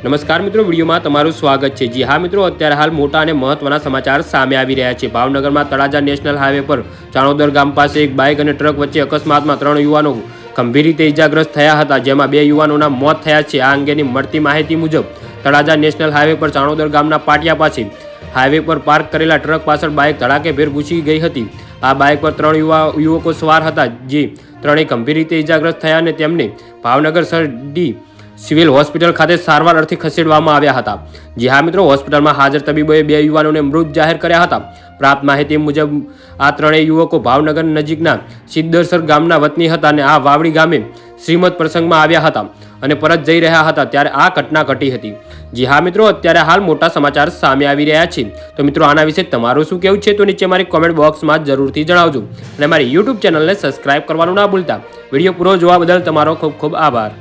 નમસ્કાર મિત્રો, વિડીયોમાં તમારું સ્વાગત છે। જી હા મિત્રો, અત્યારે હાલ મોટા અને મહત્વના સમાચાર સામે આવી રહ્યા છે। ભાવનગરમાં તળાજા નેશનલ હાઈવે પર ચાણોદર ગામ પાસે એક બાઇક અને ટ્રક વચ્ચે અકસ્માતમાં 3 યુવાનો ગંભીર રીતે ઇજાગ્રસ્ત થયા હતા, જેમાં 2 યુવાનોના મોત થયા છે। આ અંગેની મળતી માહિતી મુજબ તળાજા નેશનલ હાઈવે પર ચાણોદર ગામના પાટિયા પાસે હાઈવે પર પાર્ક કરેલા ટ્રક પાછળ બાઇક ધડાકેભેર ઘૂસી ગઈ હતી। આ બાઇક પર 3 યુવકો સવાર હતા, જે ત્રણેય ગંભીર રીતે ઇજાગ્રસ્ત થયા અને તેમને ભાવનગર સરડી સિવિલ હોસ્પિટલ ખાતે સારવાર અર્થે ખસેડવામાં આવ્યા હતા। જી હા મિત્રો, હોસ્પિટલમાં હાજર તબીબોએ 2 યુવાનોને મૃત જાહેર કર્યા હતા। પ્રાપ્ત માહિતી મુજબ આ ત્રણેય યુવકો ભાવનગર નજીકના સિદ્ધસર ગામના વતની હતા અને આ વાવડી ગામે શ્રીમદ પ્રસંગમાં આવ્યા હતા અને પરત જઈ રહ્યા હતા ત્યારે આ ઘટના ઘટી હતી। જી હા મિત્રો, અત્યારે હાલ મોટા સમાચાર સામે આવી રહ્યા છે। તો મિત્રો, આના વિશે તમારું શું કહેવું છે તો નીચે મારી કોમેન્ટ બોક્સમાં જરૂરથી જણાવજો અને મારી યુટ્યુબ ચેનલને સબસ્ક્રાઇબ કરવાનું ના ભૂલતા। વિડીયો પૂરો જોવા બદલ તમારો ખૂબ ખૂબ આભાર।